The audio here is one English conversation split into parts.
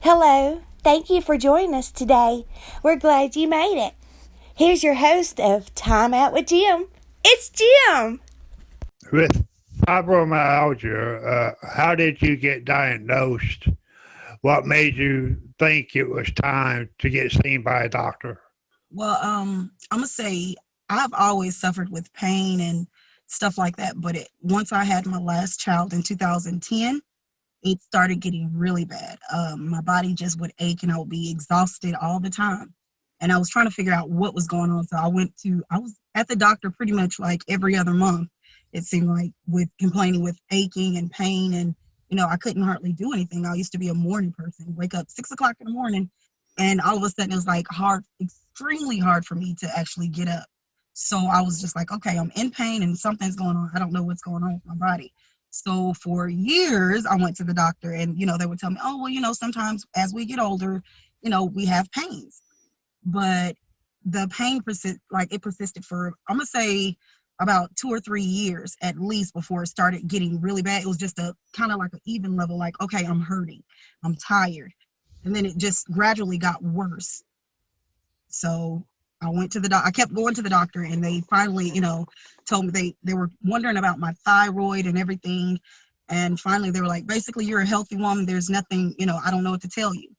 Hello, thank you for joining us today. We're glad you made it. Here's your host of Time Out with Jim. It's Jim. With fibromyalgia, how did you get diagnosed? What made you think it was time to get seen by a doctor? Well, I'm gonna say I've always suffered with pain and stuff like that, but once I had my last child in 2010, it started getting really bad. My body just would ache and I would be exhausted all the time. And I was trying to figure out what was going on. So I was at the doctor pretty much like every other month, it seemed like, with complaining with aching and pain. And, I couldn't hardly do anything. I used to be a morning person, wake up 6 o'clock in the morning. And all of a sudden it was like extremely hard for me to actually get up. So I was just like, okay, I'm in pain and something's going on. I don't know what's going on with my body. So for years, I went to the doctor and, they would tell me, oh, well, sometimes as we get older, we have pains. But the pain persisted for, I'm going to say, about 2 or 3 years at least before it started getting really bad. It was just a kind of like an even level, like, okay, I'm hurting, I'm tired. And then it just gradually got worse. So I kept going to the doctor and they finally, told me they were wondering about my thyroid and everything. And finally they were like, basically, you're a healthy woman. There's nothing, I don't know what to tell you.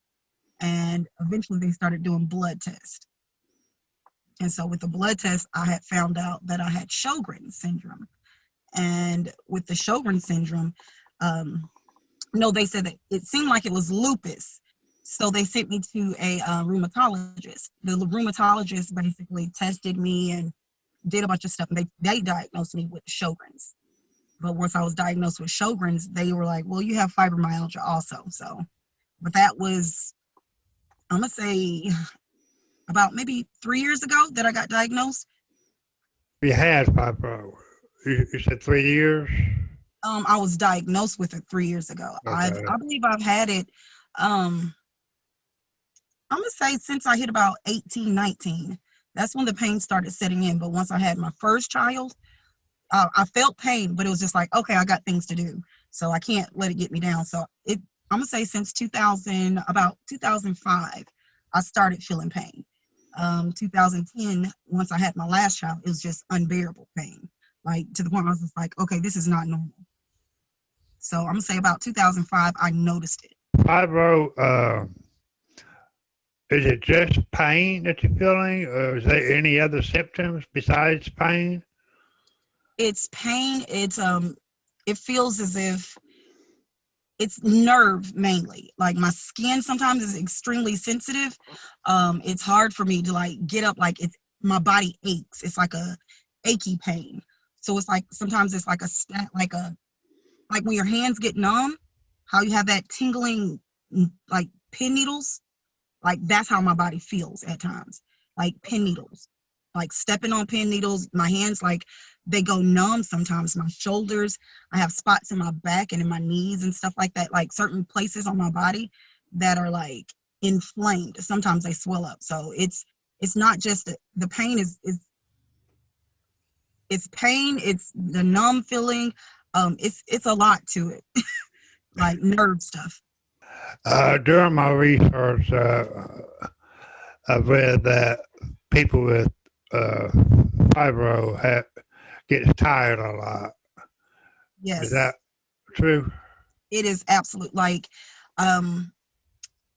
And eventually they started doing blood tests. And so with the blood test, I had found out that I had Sjogren syndrome. And with the Sjogren syndrome, they said that it seemed like it was lupus. So they sent me to a rheumatologist. The rheumatologist basically tested me and did a bunch of stuff. And they diagnosed me with Sjogren's. But once I was diagnosed with Sjogren's, they were like, well, you have fibromyalgia also. So, but that was, I'm going to say, about maybe 3 years ago that I got diagnosed. You had fibro. You said 3 years? I was diagnosed with it 3 years ago. Okay. I believe I've had it, I'm going to say since I hit about 18, 19. That's when the pain started setting in. But once I had my first child, I felt pain, but it was just like, okay, I got things to do. So I can't let it get me down. So I'm going to say since about 2005, I started feeling pain. 2010, once I had my last child, it was just unbearable pain. Like to the point where I was just like, okay, this is not normal. So I'm going to say about 2005, I noticed it. Fibro, is it just pain that you're feeling, or is there any other symptoms besides pain? It's pain. It feels as if it's nerve mainly. Like my skin sometimes is extremely sensitive. It's hard for me to like get up. Like my body aches. It's like a achy pain. So it's like sometimes it's like like when your hands get numb, how you have that tingling like pin needles. Like that's how my body feels at times. Like pin needles. Like stepping on pin needles. My hands, like, they go numb sometimes. My shoulders, I have spots in my back and in my knees and stuff like that. Like certain places on my body that are like inflamed. Sometimes they swell up. So it's not just the pain is it's pain. It's the numb feeling. It's a lot to it, like nerve stuff. During my research, I've read that people with fibro gets tired a lot. Yes. Is that true? It is absolute. Like,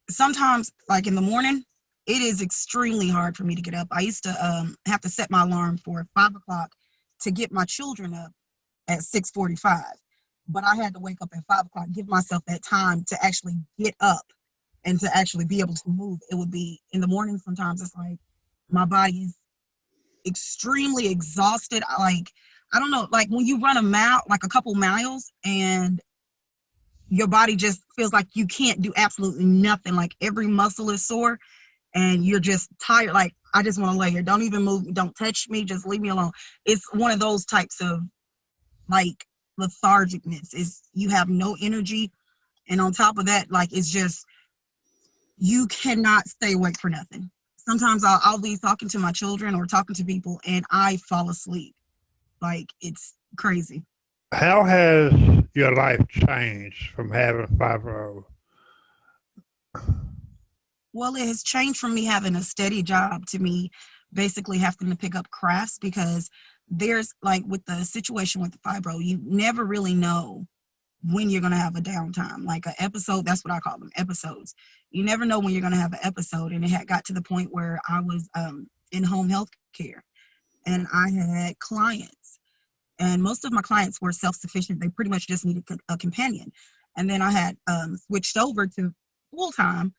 sometimes, like in the morning, it is extremely hard for me to get up. I used to have to set my alarm for 5 o'clock to get my children up at 6:45. But I had to wake up at 5 o'clock, give myself that time to actually get up and to actually be able to move. It would be in the morning. Sometimes it's like my body is extremely exhausted. I don't know, like when you run a mile, like a couple miles, and your body just feels like you can't do absolutely nothing. Like every muscle is sore and you're just tired. Like, I just want to lay here. Don't even move. Don't touch me. Just leave me alone. It's one of those types of like lethargicness. Is you have no energy. And on top of that, like, it's just, you cannot stay awake for nothing. Sometimes I'll be talking to my children or talking to people and I fall asleep. Like, it's crazy. How has your life changed from having fibro? Well, it has changed from me having a steady job to me basically having to pick up crafts, because there's like with the situation with the fibro, you never really know when you're going to have a downtime, like an episode. That's what I call them, episodes. You never know when you're going to have an episode. And it had got to the point where I was in home health care, and I had clients, and most of my clients were self-sufficient. They pretty much just needed a companion. And then I had switched over to full-time.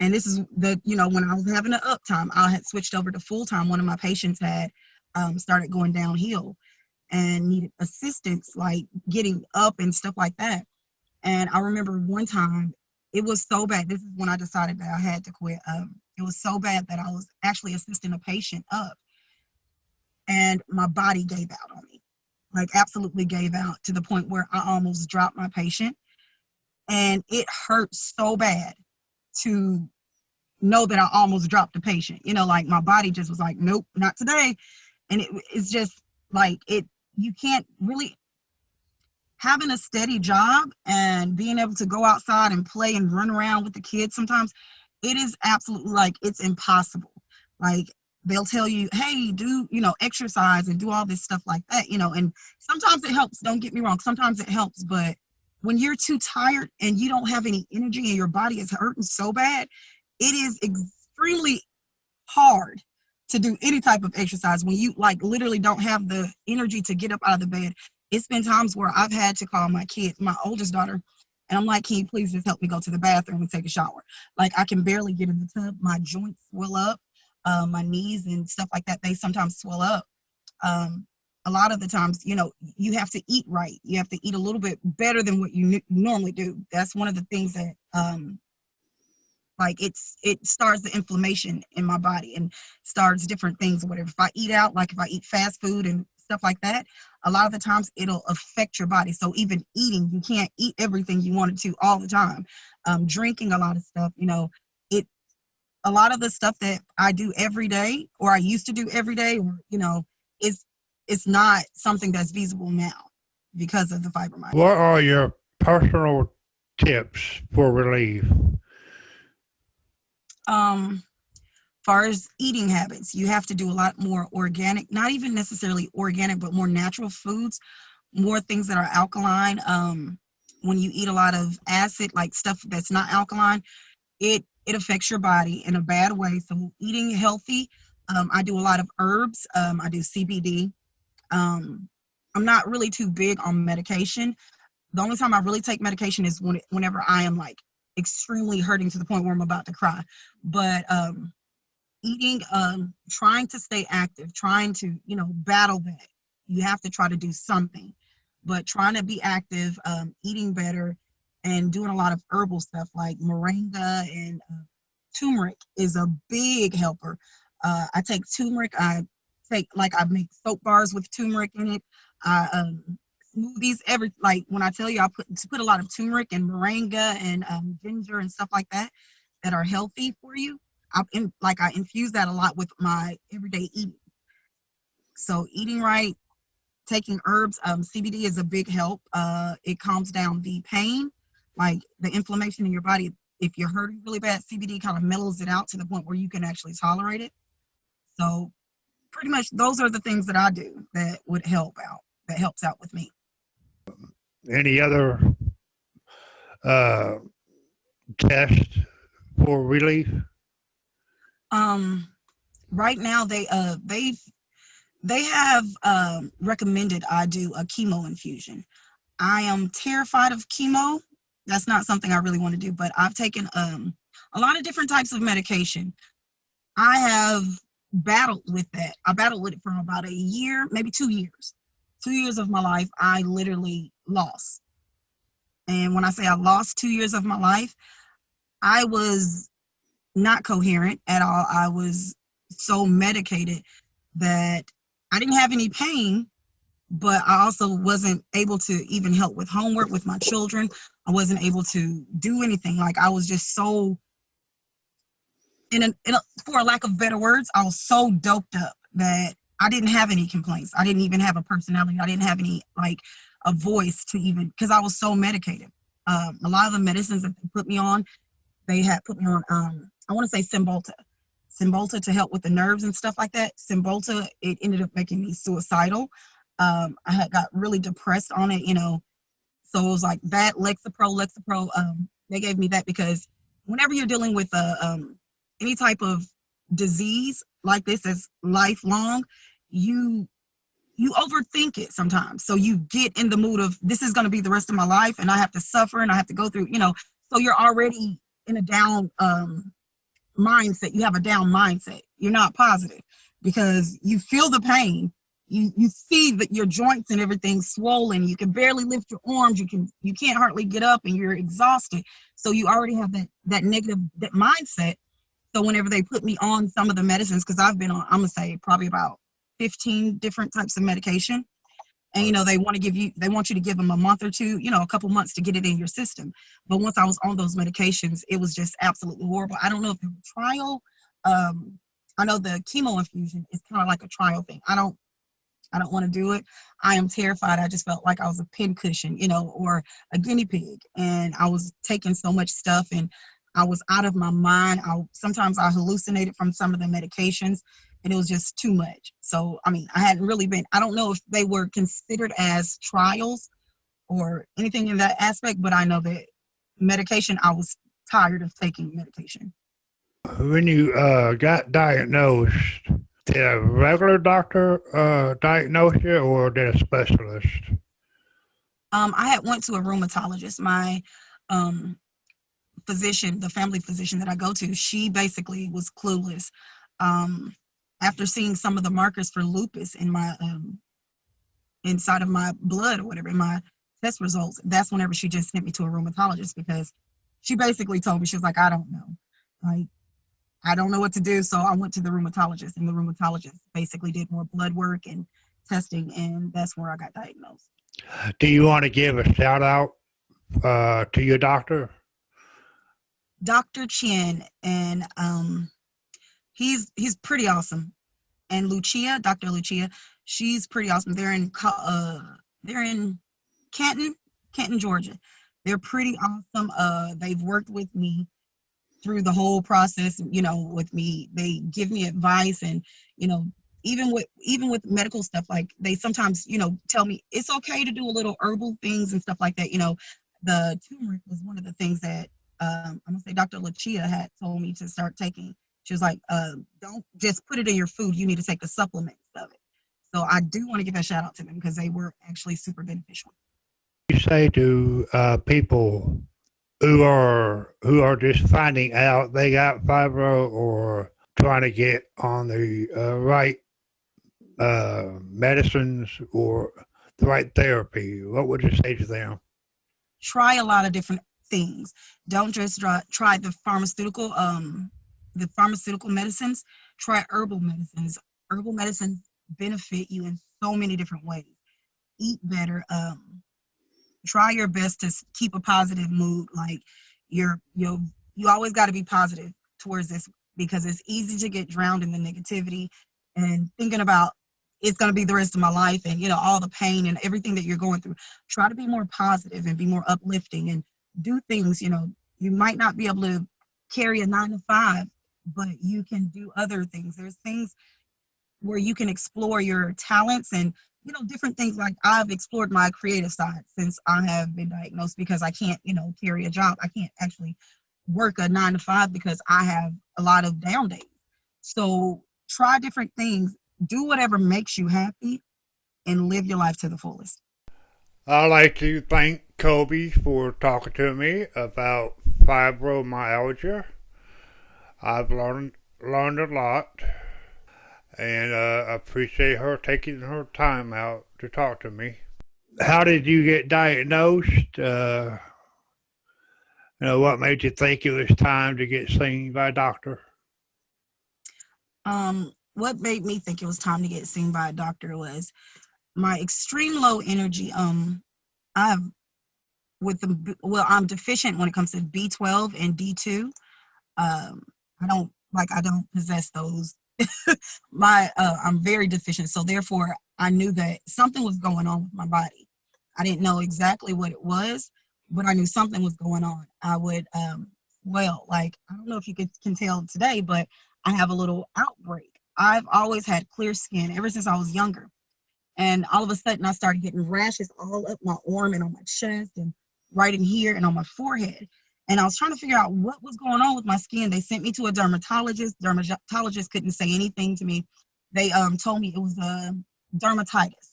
And this is when I was having an uptime, I had switched over to full-time. One of my patients had started going downhill and needed assistance, like getting up and stuff like that. And I remember one time, it was so bad. This is when I decided that I had to quit. It was so bad that I was actually assisting a patient up, and my body gave out on me, like absolutely gave out, to the point where I almost dropped my patient. And it hurt so bad to know that I almost dropped the patient. Like my body just was like, nope, not today. And it's just like you can't really, having a steady job and being able to go outside and play and run around with the kids, sometimes it is absolutely like it's impossible. Like they'll tell you, hey, do exercise and do all this stuff like that, and sometimes it helps, don't get me wrong, sometimes it helps. But when you're too tired and you don't have any energy and your body is hurting so bad, it is extremely hard to do any type of exercise when you like literally don't have the energy to get up out of the bed. It's been times where I've had to call my kids, my oldest daughter, and I'm like, can you please just help me go to the bathroom and take a shower? Like I can barely get in the tub. My joints swell up, my knees and stuff like that, they sometimes swell up. A lot of the times, you have to eat right. You have to eat a little bit better than what you normally do. That's one of the things that like it starts the inflammation in my body and starts different things or whatever. If I eat out, like if I eat fast food and stuff like that, a lot of the times it'll affect your body. So even eating, you can't eat everything you wanted to all the time. Drinking a lot of stuff, a lot of the stuff that I do every day, or I used to do every day, or, it's not something that's feasible now because of the fibromyalgia. What are your personal tips for relief? Far as eating habits, you have to do a lot more organic, not even necessarily organic, but more natural foods, more things that are alkaline. When you eat a lot of acid, like stuff that's not alkaline, it affects your body in a bad way. So eating healthy, I do a lot of herbs. I do CBD. I'm not really too big on medication. The only time I really take medication is whenever I am like extremely hurting to the point where I'm about to cry. But eating, trying to stay active, trying to, battle that. You have to try to do something, but trying to be active, eating better, and doing a lot of herbal stuff like moringa and turmeric is a big helper. I take turmeric. I make soap bars with turmeric in it. Smoothies, when I tell you, I put a lot of turmeric and moringa and ginger and stuff like that are healthy for you. I infuse that a lot with my everyday eating. So eating right, taking herbs, CBD is a big help. It calms down the pain, like the inflammation in your body. If you're hurting really bad, CBD kind of mellows it out to the point where you can actually tolerate it. So pretty much those are the things that I do that would help out, that helps out with me. Any other test for relief? Right now they have recommended I do a chemo infusion. I am terrified of chemo. That's not something I really want to do, but I've taken a lot of different types of medication. I have battled with that. I battled with it for about a year, maybe 2 years. 2 years of my life, I literally lost. And when I say I lost 2 years of my life, I was not coherent at all. I was so medicated that I didn't have any pain, but I also wasn't able to even help with homework with my children. I wasn't able to do anything. Like I was just so, for a lack of better words, I was so doped up that I didn't have any complaints. I didn't even have a personality. I didn't have any, like, a voice to even, because I was so medicated. A lot of the medicines that they put me on, they had put me on I want to say Cymbalta to help with the nerves and stuff like that. Cymbalta, it ended up making me suicidal. I had got really depressed on it, so it was like that. Lexapro. They gave me that because whenever you're dealing with any type of disease like this that's lifelong, you overthink it sometimes. So you get in the mood of, this is going to be the rest of my life and I have to suffer and I have to go through, so you're already in a down mindset. You have a down mindset. You're not positive because you feel the pain. You see that your joints and everything swollen. You can barely lift your arms. You can't hardly get up and you're exhausted. So you already have that negative that mindset. So whenever they put me on some of the medicines, because I've been on, I'm gonna say probably about 15 different types of medication. And, they want you to give them a month or two, a couple months to get it in your system. But once I was on those medications, it was just absolutely horrible. I don't know if it was a trial. I know the chemo infusion is kind of like a trial thing. I don't want to do it. I am terrified. I just felt like I was a pincushion, or a guinea pig. And I was taking so much stuff and I was out of my mind. Sometimes I hallucinated from some of the medications and it was just too much. So, I hadn't really I don't know if they were considered as trials or anything in that aspect, but I know that medication, I was tired of taking medication. When you got diagnosed, did a regular doctor diagnose you or did a specialist? I had went to a rheumatologist. My physician, the family physician that I go to, she basically was clueless. After seeing some of the markers for lupus in my inside of my blood or whatever, in my test results, that's whenever she just sent me to a rheumatologist because she basically told me, she was like, I don't know. Like, I don't know what to do. So I went to the rheumatologist and the rheumatologist basically did more blood work and testing, and that's where I got diagnosed. Do you want to give a shout out to your doctor? Dr. Chin, and he's pretty awesome. And Dr. Lucia, she's pretty awesome. They're in Canton, Georgia. They're pretty awesome. They've worked with me through the whole process, with me. They give me advice, and even with medical stuff, like they sometimes tell me it's okay to do a little herbal things and stuff like that. The turmeric was one of the things that I'm gonna say Dr. Lucia had told me to start taking. She was like, don't just put it in your food. You need to take the supplements of it. So I do want to give a shout out to them because they were actually super beneficial. You say to people who are just finding out they got fibro or trying to get on the right medicines or the right therapy, what would you say to them? Try a lot of different things. Don't just try the pharmaceutical medicines. Try herbal medicines. Herbal medicines benefit you in so many different ways. Eat better. Try your best to keep a positive mood. Like you always got to be positive towards this because it's easy to get drowned in the negativity and thinking about it's going to be the rest of my life and all the pain and everything that you're going through. Try to be more positive and be more uplifting and do things. You might not be able to carry a 9-to-5, but you can do other things. There's things where you can explore your talents and different things. Like I've explored my creative side since I have been diagnosed because I can't carry a job. I can't actually work a 9-to-5 because I have a lot of down days. So try different things, do whatever makes you happy, and live your life to the fullest. I'd like to thank Kobe for talking to me about fibromyalgia. I've learned a lot, and I appreciate her taking her time out to talk to me. How did you get diagnosed? What made you think it was time to get seen by a doctor? What made me think it was time to get seen by a doctor was my extreme low energy. I'm deficient when it comes to B12 and D2. I don't possess those. I'm very deficient. So therefore I knew that something was going on with my body. I didn't know exactly what it was, but I knew something was going on. I would Well, like, I don't know if you can tell today, but I have a little outbreak. I've always had clear skin ever since I was younger. And all of a sudden, I started getting rashes all up my arm and on my chest and right in here and on my forehead. And I was trying to figure out what was going on with my skin. They sent me to a dermatologist. Dermatologist couldn't say anything to me. They told me it was dermatitis.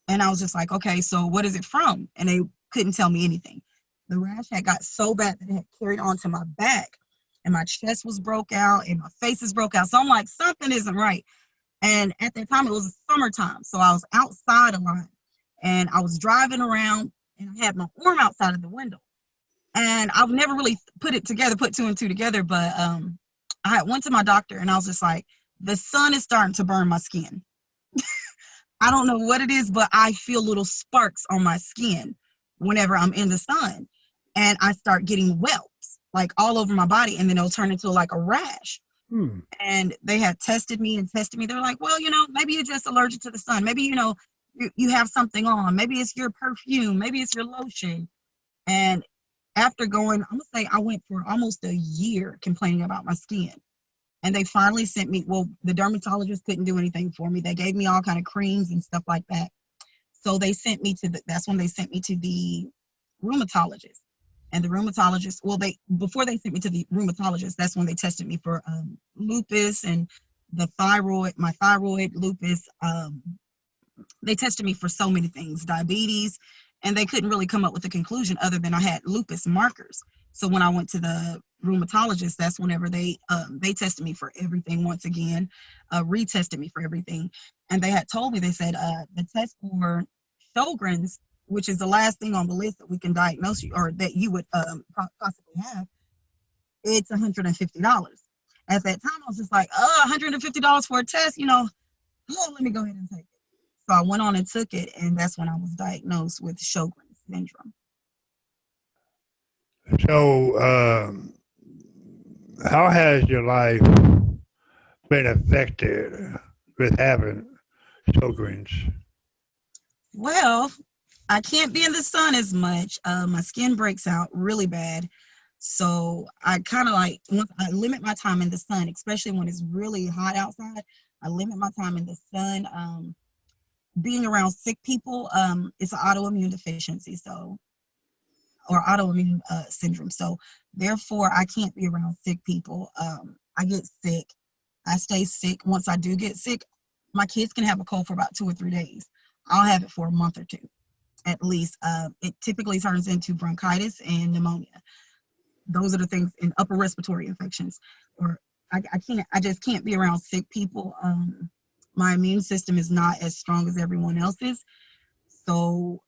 And I was just like, okay, so what is it from? And they couldn't tell me anything. The rash had got so bad that it had carried on to my back, and my chest was broke out and my face is broke out. So I'm like, something isn't right. And at that time, it was summertime. So I was outside a lot, and I was driving around, and I had my arm outside of the window. And I've never really put two and two together. But I went to my doctor, and I was just like, the sun is starting to burn my skin. I don't know what it is, but I feel little sparks on my skin whenever I'm in the sun. And I start getting whelps, like all over my body, and then it'll turn into like a rash. And they had tested me. They're like, well, maybe you're just allergic to the sun. Maybe, you have something on. Maybe it's your perfume. Maybe it's your lotion. And after going, I'm going to say I went for almost a year complaining about my skin. And they finally sent me, well, the dermatologist couldn't do anything for me. They gave me all kind of creams and stuff like that. So that's when they sent me to the rheumatologist. And the rheumatologist, before they sent me to the rheumatologist, that's when they tested me for lupus and my thyroid, lupus. They tested me for so many things, diabetes, and they couldn't really come up with a conclusion other than I had lupus markers. So when I went to the rheumatologist, that's whenever they tested me for everything once again, retested me for everything. And they had told me, they said, the test for Sjogren's, which is the last thing on the list that we can diagnose you or that you would possibly have, it's $150. At that time, I was just like, $150 for a test, let me go ahead and take it. So I went on and took it, and that's when I was diagnosed with Sjogren's syndrome. So, how has your life been affected with having Sjogren's? Well, I can't be in the sun as much. My skin breaks out really bad. So I kind of once I limit my time in the sun, especially when it's really hot outside, I limit my time in the sun. Being around sick people, it's an autoimmune deficiency, or autoimmune syndrome. So therefore, I can't be around sick people. I get sick. I stay sick. Once I do get sick, my kids can have a cold for about 2 or 3 days. I'll have it for a month or two, at least. It typically turns into bronchitis and pneumonia. Those are the things in upper respiratory infections. Or I just can't be around sick people. My immune system is not as strong as everyone else's. So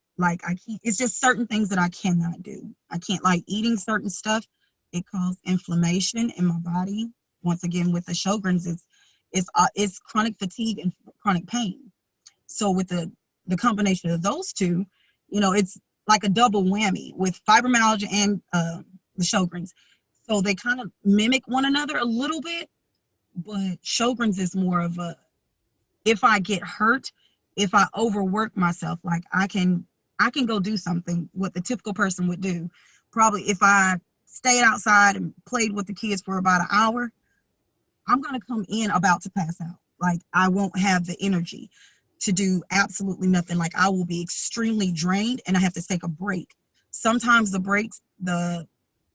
it's just certain things that I cannot do. I can't eating certain stuff. It causes inflammation in my body. Once again, with the Sjogren's, it's chronic fatigue and chronic pain. So with the combination of those two, it's like a double whammy with fibromyalgia and the Sjogren's. So they kind of mimic one another a little bit, but Sjogren's is more of if I get hurt, if I overwork myself, I can go do something what the typical person would do. Probably if I stayed outside and played with the kids for about an hour, I'm going to come in about to pass out. I won't have the energy to do absolutely nothing. I will be extremely drained and I have to take a break. Sometimes the breaks, the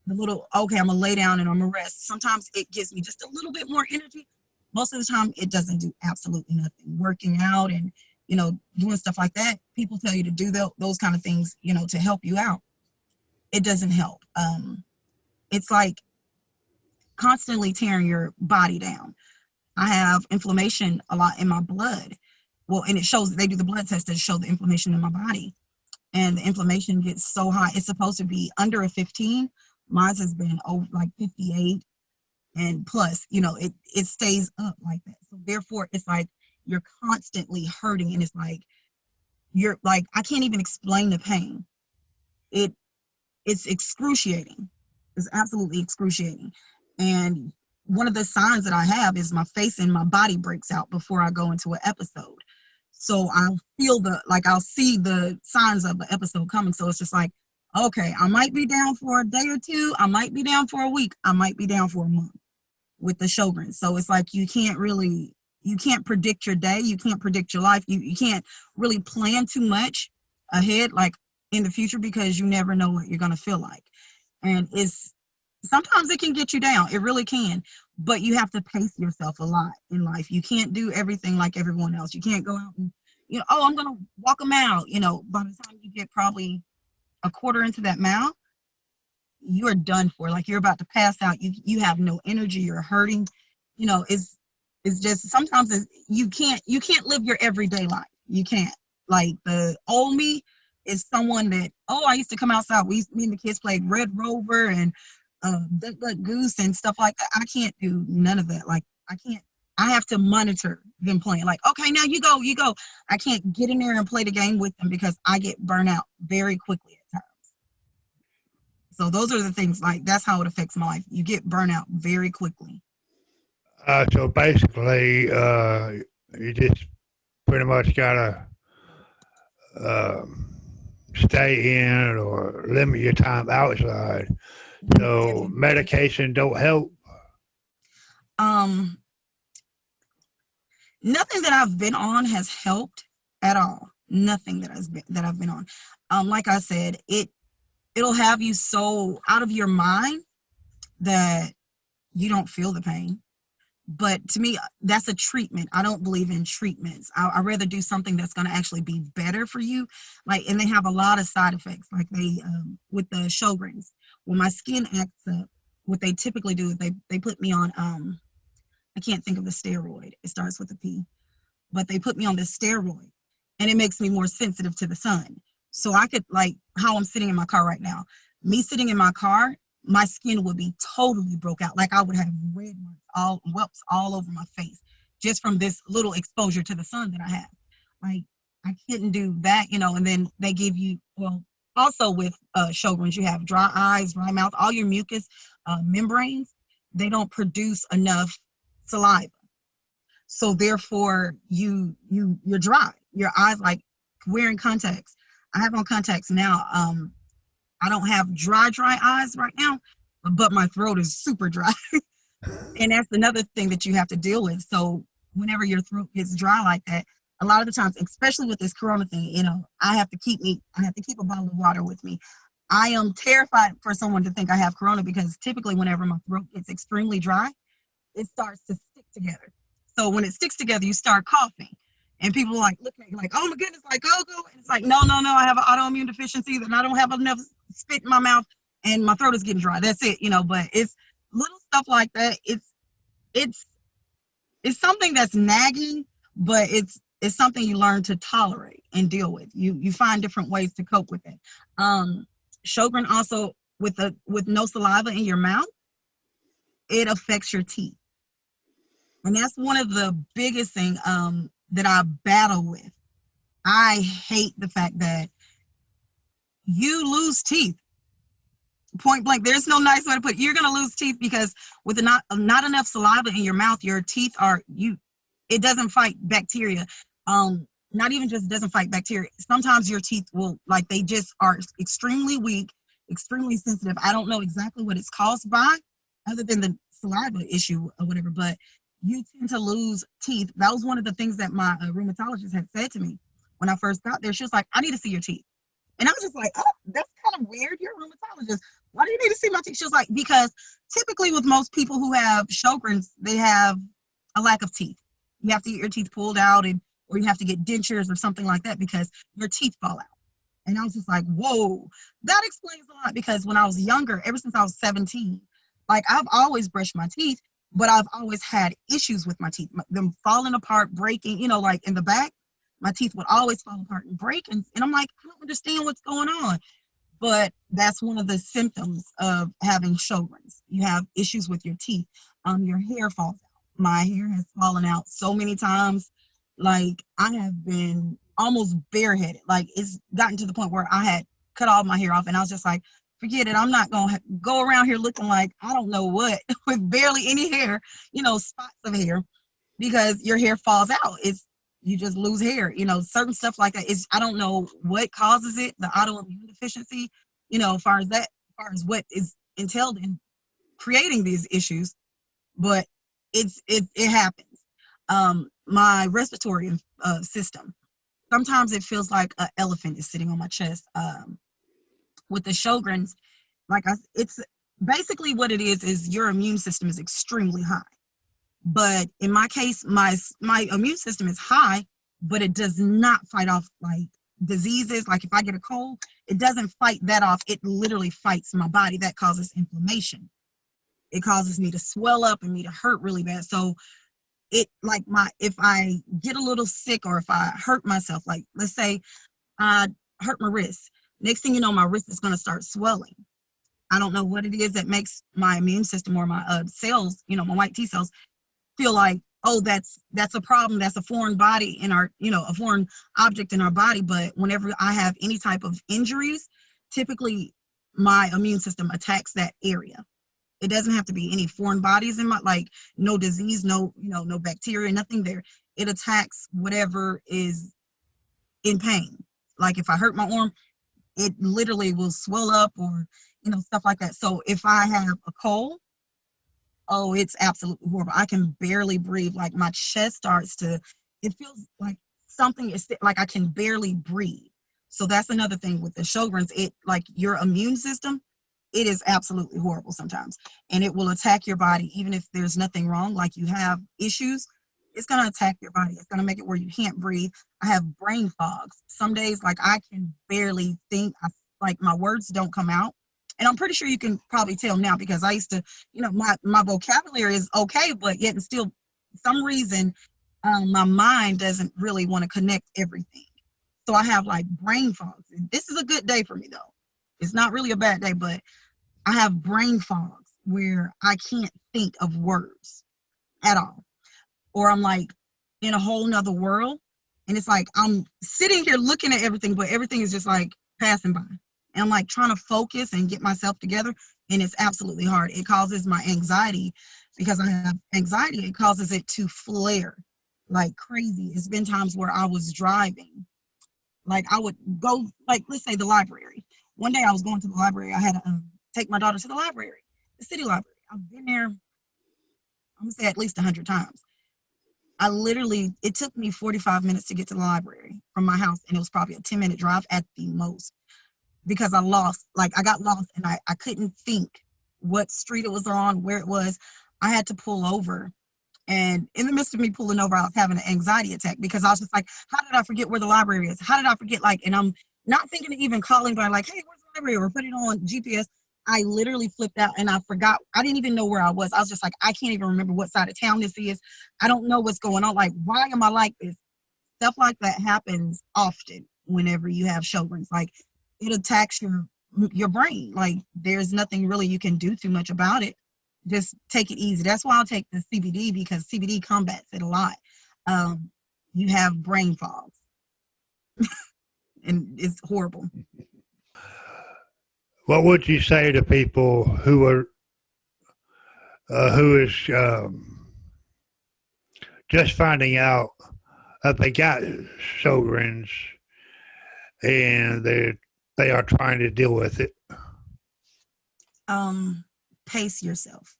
little, okay, I'm going to lay down and I'm going to rest. Sometimes it gives me just a little bit more energy. Most of the time, it doesn't do absolutely nothing. Working out and, doing stuff like that, people tell you to do those kind of things, to help you out. It doesn't help. It's like constantly tearing your body down. I have inflammation a lot in my blood. Well, and it shows, they do the blood test to show the inflammation in my body. And the inflammation gets so high. It's supposed to be under a 15. Mine has been over 58. And plus, it stays up like that. So therefore, it's you're constantly hurting, and it's I can't even explain the pain. It's excruciating. It's absolutely excruciating. And one of the signs that I have is my face and my body breaks out before I go into an episode. So I'll feel I'll see the signs of the episode coming. So it's just Okay, I might be down for a day or two. I might be down for a week. I might be down for a month with the Sjogren. So it's like you can't predict your day. You can't predict your life. You can't really plan too much ahead, like in the future, because you never know what you're going to feel like. And it's sometimes it can get you down. It really can. But you have to pace yourself a lot in life. You can't do everything like everyone else. You can't go out and, oh, I'm going to walk a mile. By the time you get probably a quarter into that mile, you're done for. Like you're about to pass out. You have no energy. You're hurting. It's just sometimes you can't live your everyday life. You can't. Like the old me is someone that, I used to come outside. Me and the kids played Red Rover and Duck Duck Goose and stuff like that. I can't do none of that. Like I can't. I have to monitor them playing. Like, okay, now you go, you go. I can't get in there and play the game with them because I get burnt out very quickly at times. So those are the things, like that's how it affects my life. You get burnt out very quickly. So basically, you just pretty much gotta stay in or limit your time outside. So medication don't help. Um, Nothing that I've been on has helped at all. Nothing that I've been on. Like I said, it'll have you so out of your mind that you don't feel the pain. But to me, that's a treatment. I don't believe in treatments. I'd rather do something that's going to actually be better for you. And they have a lot of side effects. Like with the Sjogrens, when my skin acts up, what they typically do is they put me on, I can't think of the steroid. It starts with a P, but they put me on this steroid and it makes me more sensitive to the sun. So I could, like how I'm sitting in my car right now, me sitting in my car, my skin would be totally broke out. Like I would have red marks, whelps all over my face just from this little exposure to the sun that I have. Like I couldn't do that, and then they give you, also with Sjogrens, you have dry eyes, dry mouth, all your mucus membranes, they don't produce enough saliva. So therefore you're dry. Your eyes, like wearing contacts. I have on contacts now. I don't have dry eyes right now, but my throat is super dry. And that's another thing that you have to deal with. So whenever your throat gets dry like that, a lot of the times, especially with this corona thing, I have to keep a bottle of water with me. I am terrified for someone to think I have corona because typically whenever my throat gets extremely dry, it starts to stick together. So when it sticks together, you start coughing. And people are like looking at you like, oh my goodness, like go. And it's like, no, I have an autoimmune deficiency that I don't have enough spit in my mouth and my throat is getting dry. That's it, but it's little stuff like that. It's something that's nagging, but it's something you learn to tolerate and deal with. You find different ways to cope with it. Sjogren also with no saliva in your mouth, it affects your teeth. And that's one of the biggest things that I battle with. I hate the fact that you lose teeth. Point blank. There's no nice way to put it. You're going to lose teeth because with not enough saliva in your mouth, your teeth it doesn't fight bacteria. Not even just doesn't fight bacteria. Sometimes your teeth they just are extremely weak, extremely sensitive. I don't know exactly what it's caused by other than the saliva issue or whatever, but you tend to lose teeth. That was one of the things that my rheumatologist had said to me when I first got there. She was like, I need to see your teeth. And I was just like, oh, that's kind of weird. You're a rheumatologist. Why do you need to see my teeth? She was like, because typically with most people who have Sjogrens, they have a lack of teeth. You have to get your teeth pulled out or you have to get dentures or something like that because your teeth fall out. And I was just like, whoa, that explains a lot because when I was younger, ever since I was 17, like I've always brushed my teeth, but I've always had issues with my teeth, them falling apart, breaking, like in the back, my teeth would always fall apart and break. And I'm like, I don't understand what's going on. But that's one of the symptoms of having Sjogrens. You have issues with your teeth. Your hair falls out. My hair has fallen out so many times. Like I have been almost bareheaded. Like it's gotten to the point where I had cut all my hair off and I was just like, forget it. I'm not going to go around here looking like I don't know what with barely any hair, spots of hair because your hair falls out. You just lose hair, certain stuff like that. I don't know what causes it, the autoimmune deficiency. as far as what is entailed in creating these issues, but it happens. My respiratory system, sometimes it feels like an elephant is sitting on my chest. With the Sjogren's, it's basically what it is your immune system is extremely high. But in my case, my immune system is high, but it does not fight off like diseases. Like if I get a cold, it doesn't fight that off. It literally fights my body. That causes inflammation. It causes me to swell up and me to hurt really bad. So if I get a little sick or if I hurt myself, like let's say I hurt my wrist, next thing you know, my wrist is going to start swelling. I don't know what it is that makes my immune system or my cells, my white T cells, feel like, oh, that's a problem. That's a foreign body in our, a foreign object in our body. But whenever I have any type of injuries, typically my immune system attacks that area. It doesn't have to be any foreign bodies in my, like no disease, no bacteria, nothing there. It attacks whatever is in pain. Like if I hurt my arm, it literally will swell up or, stuff like that. So if I have a cold, oh, it's absolutely horrible. I can barely breathe. Like my chest it feels like something is like I can barely breathe. So that's another thing with the Sjogren's. It like your immune system, it is absolutely horrible sometimes. And it will attack your body even if there's nothing wrong, like you have issues. It's going to attack your body. It's going to make it where you can't breathe. I have brain fogs. Some days, like I can barely think. Like my words don't come out. And I'm pretty sure you can probably tell now because I used to, my vocabulary is okay, but yet and still, for some reason, my mind doesn't really want to connect everything. So I have like brain fogs. And this is a good day for me though. It's not really a bad day, but I have brain fogs where I can't think of words at all. Or I'm like in a whole nother world. And it's like I'm sitting here looking at everything, but everything is just like passing by. And I'm like trying to focus and get myself together. And it's absolutely hard. It causes my anxiety because I have anxiety. It causes it to flare like crazy. It's been times where I was driving. Like I would go, like, let's say the library. One day I was going to the library. I had to take my daughter to the library, the city library. I've been there, I'm going to say at least 100 times. It took me 45 minutes to get to the library from my house. And it was probably a 10-minute drive at the most. Because I got lost and I couldn't think what street it was on, where it was. I had to pull over. And in the midst of me pulling over, I was having an anxiety attack because I was just like, how did I forget where the library is? How did I forget? And I'm not thinking of even calling, but I'm like, hey, where's the library? Or put it on GPS. I literally flipped out and I forgot. I didn't even know where I was. I was just like, I can't even remember what side of town this is. I don't know what's going on. Like, why am I like this? Stuff like that happens often whenever you have Sjogren's. Like, it attacks your brain. Like there's nothing really you can do too much about it. Just take it easy. That's why I'll take the CBD because CBD combats it a lot. You have brain fogs and it's horrible. What would you say to people who is just finding out that they got Sjogren's and they are trying to deal with it? Pace yourself.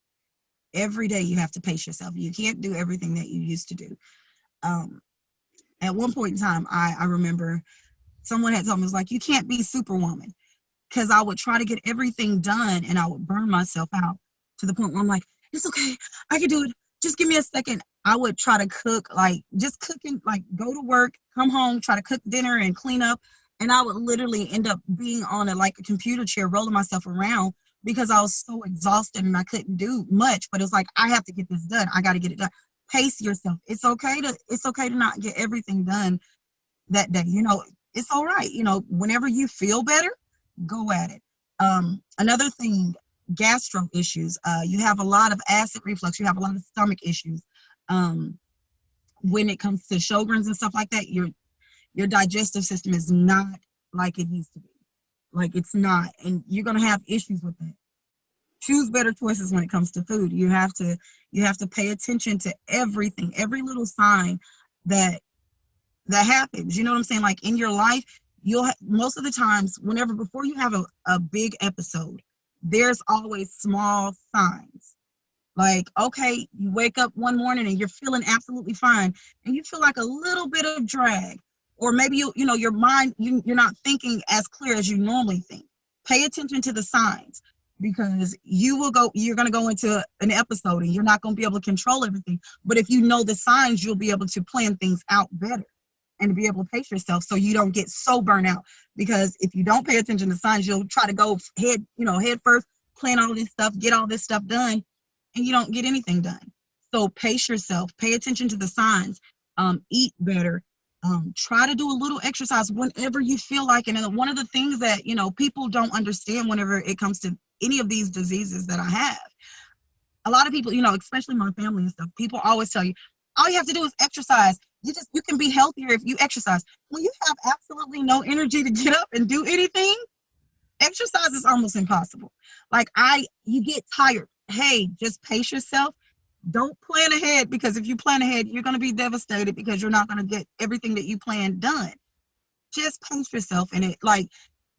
Every day you have to pace yourself. You can't do everything that you used to do. At one point in time, I remember someone had told me, it was like, you can't be Superwoman. Because I would try to get everything done and I would burn myself out to the point where I'm like, it's okay, I can do it. Just give me a second. I would try to cook, like just cooking, like go to work, come home, try to cook dinner and clean up. And I would literally end up being on a computer chair, rolling myself around because I was so exhausted and I couldn't do much. But it's like, I have to get this done. I got to get it done. Pace yourself. It's okay to not get everything done that day. It's all right. Whenever you feel better, go at it. Another thing, gastro issues. You have a lot of acid reflux. You have a lot of stomach issues. When it comes to Sjogren's and stuff like that, your digestive system is not like it used to be. Like it's not. And you're going to have issues with that. Choose better choices when it comes to food. You have to pay attention to everything, every little sign that happens. You know what I'm saying? Like in your life, most of the times, whenever before you have a big episode, there's always small signs. Like, okay, you wake up one morning and you're feeling absolutely fine, and you feel like a little bit of drag, or maybe your mind, you're not thinking as clear as you normally think. Pay attention to the signs, because you're going to go into an episode and you're not going to be able to control everything. But if you know the signs, you'll be able to plan things out better and be able to pace yourself so you don't get so burnt out. Because if you don't pay attention to signs, you'll try to go head first, plan all this stuff, get all this stuff done, and you don't get anything done. So pace yourself, pay attention to the signs, eat better, try to do a little exercise whenever you feel like it. And one of the things that, people don't understand whenever it comes to any of these diseases that I have, a lot of people, especially my family and stuff, people always tell you, all you have to do is exercise. You can be healthier if you exercise. When you have absolutely no energy to get up and do anything, exercise is almost impossible. Like you get tired. Hey, just pace yourself. Don't plan ahead, because if you plan ahead, you're going to be devastated because you're not going to get everything that you planned done. Just pace yourself, and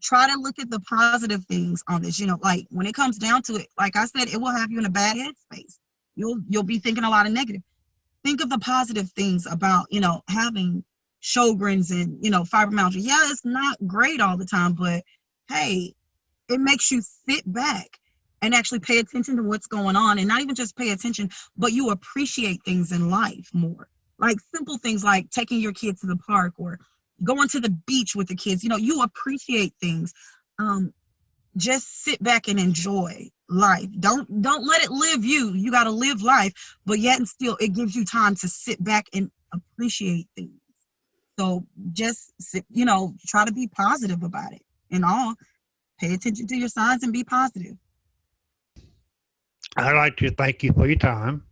try to look at the positive things on this. Like when it comes down to it, like I said, it will have you in a bad headspace. You'll be thinking a lot of negative. Think of the positive things about, having Sjogren's and, fibromyalgia. Yeah, it's not great all the time, but hey, it makes you sit back and actually pay attention to what's going on, and not even just pay attention, but you appreciate things in life more. Like simple things like taking your kids to the park or going to the beach with the kids. You appreciate things. Just sit back and enjoy life. Don't let it live you. You got to live life, but yet and still it gives you time to sit back and appreciate things. So just try to be positive about it and all. Pay attention to your signs and be positive. I'd like to thank you for your time.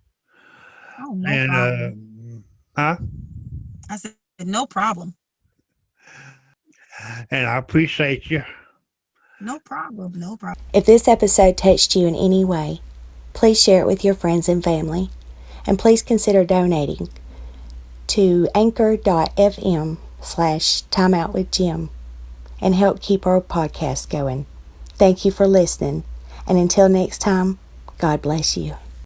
Oh, no problem. I said, no problem. And I appreciate you. No problem. No problem. If this episode touched you in any way, please share it with your friends and family. And please consider donating to anchor.fm/timeoutwithjim and help keep our podcast going. Thank you for listening. And until next time, God bless you.